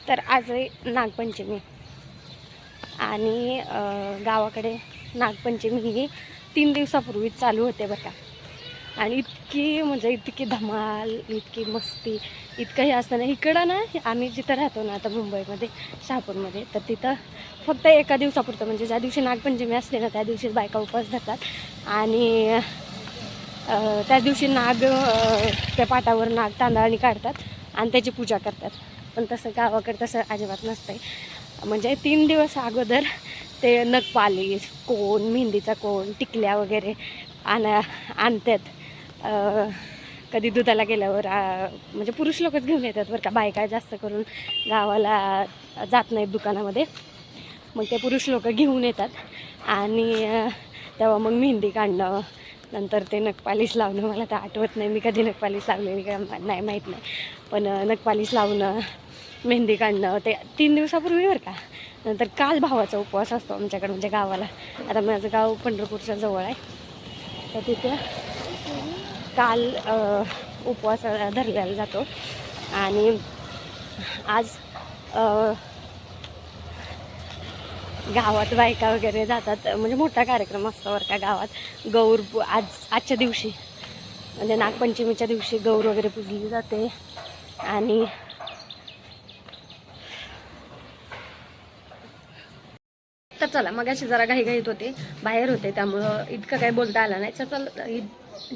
तर आज आहे नागपंचमी आणि गावाकडे नागपंचमी ही 3 दिवसापूर्वीच चालू होते बरं का. आणि इतकी म्हणजे इतकी धमाल, इतकी मस्ती, इतकं हे असतं ना. इकडं ना आम्ही जिथं राहतो ना आता मुंबईमध्ये शहापूरमध्ये, तर तिथं फक्त एका दिवसापुरतं म्हणजे ज्या दिवशी नागपंचमी असते ना त्या दिवशी बायका उपवास धरतात आणि त्या दिवशी नाग त्या पाटावर नाग तांदळाने काढतात आणि त्याची पूजा करतात. पण तसं गावाकडे तसं अजिबात नसतं आहे. म्हणजे 3 दिवस अगोदर ते नखपालिश, कोण, मेहंदीचा कोण, टिकल्या वगैरे आणतात. कधी दुधाला गेल्यावर म्हणजे पुरुष लोकच घेऊन येतात बरं का. बायका जास्त करून गावाला जात नाहीत दुकानामध्ये, मग ते पुरुष लोक घेऊन येतात आणि तेव्हा मग मेहंदी काढणं, नंतर ते नखपालिश लावणं. मला तर आठवत नाही मी कधी नखपालिश लावलेली का नाही, माहीत नाही. पण नखपालिश लावणं, मेहंदी काढणं ते 3 दिवसापूर्वी बरं का. नंतर काल भावाचा उपवास असतो आमच्याकडे म्हणजे गावाला. आता माझं गाव पंढरपूरच्या जवळ आहे, तर तिथे काल उपवास धरलेला जातो. आणि आज गावात बायका वगैरे जातात, म्हणजे मोठा कार्यक्रम असतो बरं का गावात. आजच्या दिवशी म्हणजे नागपंचमीच्या दिवशी गौर वगैरे पूजली जाते. आणि तर चला, मग अशी जरा घाईघाईत होते, बाहेर होते, त्यामुळं इतकं काही बोलता आलं नाही. चला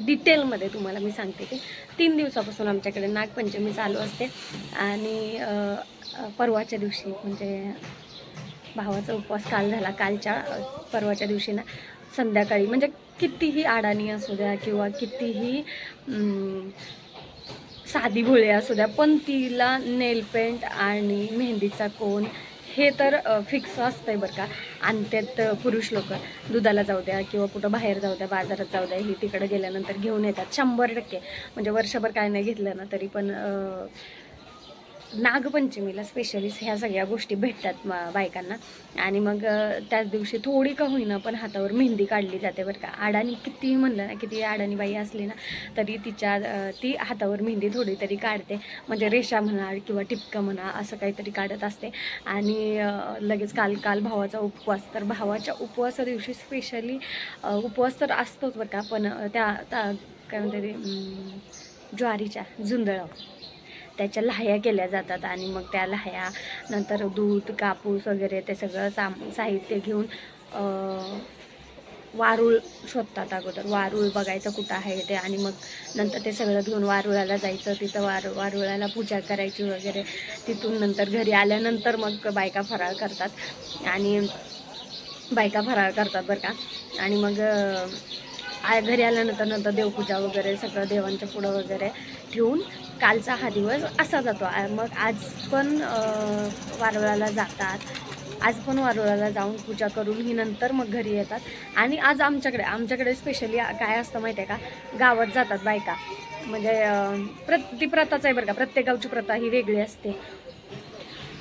डिटेलमध्ये तुम्हाला मी सांगते की 3 दिवसापासून आमच्याकडे नागपंचमी चालू असते. आणि परवाच्या दिवशी म्हणजे भावाचा उपवास काल झाला. कालच्या परवाच्या दिवशी ना संध्याकाळी म्हणजे कितीही अडाणी असू द्या किंवा कितीही साधी भोळी असू द्या, पण तिला नेलपेंट आणि मेहंदीचा कोन हे तर फिक्स असतंय बरं का. आणि त्यात पुरुष लोक दुधाला जाऊ द्या किंवा कुठं बाहेर जाऊ द्या, बाजारात जाऊ द्या, ही तिकडं गेल्यानंतर घेऊन येतात 100%. म्हणजे वर्षभर काय नाही घेतलं ना तरी पण नागपंचमीला स्पेशली ह्या सगळ्या गोष्टी भेटतात बायकांना. आणि मग त्याच दिवशी थोडी का होईना पण हातावर मेहंदी काढली जाते बरं का. अडाणी कितीही म्हणलं ना, किती अडाणी बाई असली ना तरी ती हातावर मेहंदी थोडी तरी काढते. म्हणजे रेषा म्हणा किंवा टिपकं म्हणा असं काहीतरी काढत असते. आणि लगेच काल भावाचा उपवास, तर भावाच्या उपवासा दिवशी स्पेशली उपवास तर असतोच बरं का. पण त्या काय म्हणते ते ज्वारीच्या जुंधळं त्याच्या लाह्या केल्या जातात. आणि मग त्या लाह्या नंतर दूध, कापूस वगैरे ते सगळं साहित्य घेऊन वारूळ शोधतात. अगोदर वारूळ बघायचं कुठं आहे ते, आणि मग नंतर ते सगळं घेऊन वारुळाला जायचं, तिथं वारुळाला पूजा करायची वगैरे. तिथून नंतर घरी आल्यानंतर मग बायका फराळ करतात आणि बरं का. आणि मग घरी आल्यानंतर देवपूजा वगैरे सगळं देवांच्या पुढं वगैरे ठेवून कालचा हा दिवस असा जातो. मग आज पण वारुळाला जाऊन पूजा करून ही नंतर मग घरी येतात. आणि आज आमच्याकडे स्पेशली काय असतं माहिती आहे का, गावात जातात बायका. म्हणजे ती प्रथाच आहे बरं का. प्रत्येक गावची प्रथा ही वेगळी असते.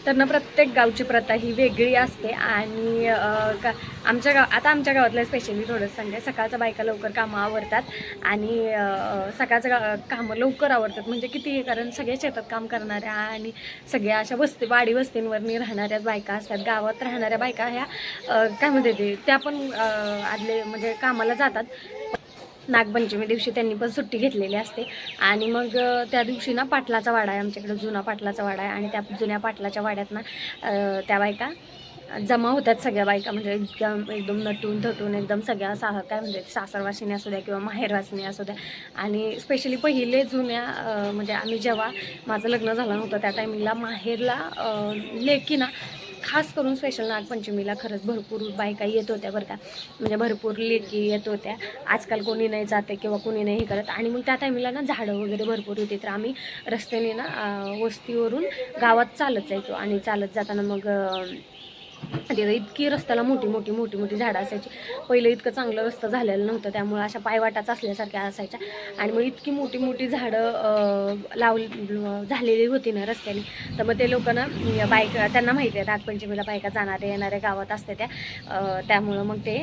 तर ना प्रत्येक गावची प्रथा ही वेगळी असते. आणि आमच्या गावातलं स्पेशली थोडंसं सांगते. सकाळच्या बायका लवकर कामं आवरतात आणि सकाळचं कामं लवकर आवरतात म्हणजे किती, कारण सगळे शेतात काम करणाऱ्या आणि सगळ्या अशा वाडी वस्तींवरनी राहणाऱ्याच बायका असतात. गावात राहणाऱ्या बायका ह्या काय म्हणते ते, त्या पण आदले म्हणजे कामाला जातात. नागपंचमी दिवशी त्यांनी पण सुट्टी घेतलेली असते. आणि मग त्या दिवशी ना पाटलाचा वाडा आहे आमच्याकडे, जुना पाटलाचा वाडा आहे. आणि त्या जुन्या पाटलाच्या वाड्यात ना त्या बायका जमा होतात, सगळ्या बायका. म्हणजे एकदम नटून थटून एकदम सगळ्या काय म्हणजे सासरवासिनी असू द्या किंवा माहेरवासिनी असू द्या. आणि स्पेशली पहिले जुन्या म्हणजे आम्ही जेव्हा माझं लग्न झालं नव्हतं त्या टायमिंगला माहेरला लेकी ना खास करून स्पेशल नागपंचमीला खरंच भरपूर बायका येत होत्या बरं का. म्हणजे भरपूर लेकी येत होत्या. आजकाल कोणी नाही जाते किंवा कोणी नाही हे करत. आणि मग त्या टायमिंगला ना झाडं वगैरे भरपूर होती, तर आम्ही रस्त्याने ना वस्तीवरून गावात चालत जायचो. आणि चालत जाताना मग तिथं इतकी रस्त्याला मोठी मोठी मोठी मोठी झाडं असायची. पहिलं इतकं चांगलं रस्ता झालेलं नव्हतं, त्यामुळे अशा पायवाटाच असल्यासारख्या असायच्या. आणि मग इतकी मोठी मोठी झाडं झालेली होती ना रस्त्याने. तर मग ते लोकांना बायका, त्यांना माहिती आहे नागपंचमीला बायका जाणाऱ्या येणाऱ्या गावात असते त्यामुळं मग ते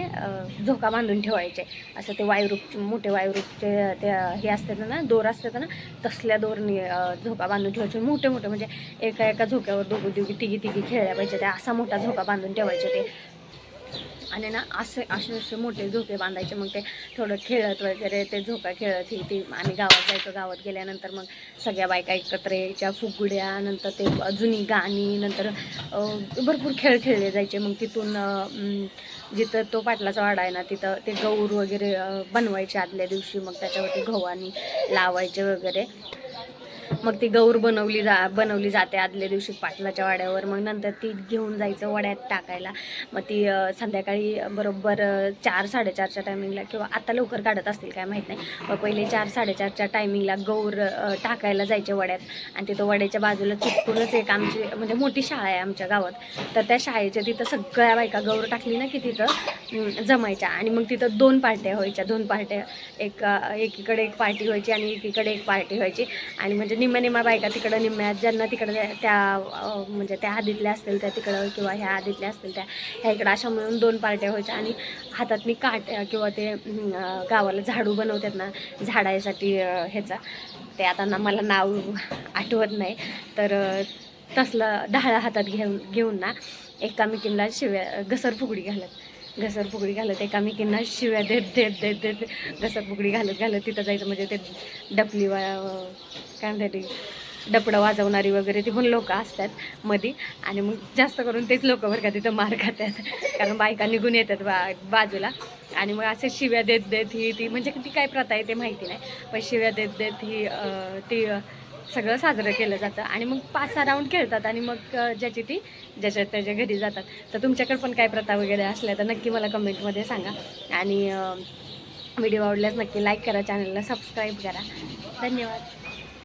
झोका बांधून ठेवायचे. असं ते वायुरूप, मोठे वायुरूपचे ते हे असतात ना, दोर असतात ना, तसल्या दोरने झोका बांधून ठेवायचे. मोठे मोठे म्हणजे एका झोक्यावर दोघी दोघी तिघी तिघी खेळल्या पाहिजे, ते असा मोठा झोका बांधून ठेवायचे ते. आणि ना असे असे असे मोठे झोके बांधायचे. मग ते थोडं खेळत वगैरे ते झोका खेळत ही ती आम्ही गावात जायचो. गावात गेल्यानंतर मग सगळ्या बायका एकत्र यायच्या, फुगड्या, नंतर ते जुनी गाणी, नंतर भरपूर खेळ खेळले जायचे. मग तिथून जिथं तो पाटलाचा वाडा आहे ना, तिथं ते गौर वगैरे बनवायचे आदल्या दिवशी. मग त्याच्यावरती गव्हाणी लावायचे वगैरे. मग ती गौर बनवली जाते आदल्या दिवशी पाटलाच्या वाड्यावर. मग नंतर ती घेऊन जायचं वड्यात टाकायला. मग ती संध्याकाळी बरोबर 4-4:30च्या टायमिंगला, किंवा आता लवकर काढत असतील काय माहीत नाही, मग पहिले 4-4:30च्या टायमिंगला गौर टाकायला जायचे वड्यात. आणि तिथं वड्याच्या बाजूला चिटकूनच एक आमची म्हणजे मोठी शाळा आहे आमच्या गावात. तर त्या शाळेच्या तिथं सगळ्या बायका गौर टाकली ना की तिथं जमायच्या. आणि मग तिथं 2 पार्ट्या व्हायच्या. 2 पार्ट्या, एकीकडे एक पार्टी व्हायची आणि एकीकडे एक पार्टी व्हायची. आणि म्हणजे निम्म्या बायका तिकडं, निम्म्या ज्यांना तिकडं त्या म्हणजे त्या आधीतल्या असतील त्या तिकडं, किंवा ह्या आधीतल्या असतील त्या ह्या इकडं, अशा मिळून 2 पार्ट्या व्हायच्या. आणि हातातनी काट्या किंवा ते गावाला झाडू बनवतात ना झाडायसाठी ह्याचा, ते आता ना मला नाव आठवत नाही, तर तसलं ढाळा हातात घेऊन ना एकामेकींना शिव्या घसरफुगडी घालत एकामेकींना शिव्या देत घसरफुगडी घालत तिथं जायचं. म्हणजे ते डपली काय म्हणते, डपडं वाजवणारी वगैरे ती पण लोक असतात मध्ये. आणि मग जास्त करून तेच लोक बरं का तिथं मार खातात, कारण बायका निघून येतात बाजूला. आणि मग असे शिव्या देत ही ती, म्हणजे ती काय प्रथा आहे ते माहिती नाही, पण शिव्या देत ही ती सगळं साजरं केलं जातं. आणि मग 5-6 राऊंड खेळतात आणि मग ज्याच्या त्याच्या घरी जातात. तर तुमच्याकडे पण काय प्रथा वगैरे असल्या तर नक्की मला कमेंटमध्ये सांगा. आणि व्हिडिओ आवडल्यास नक्की लाईक करा, चॅनलला सबस्क्राईब करा. धन्यवाद.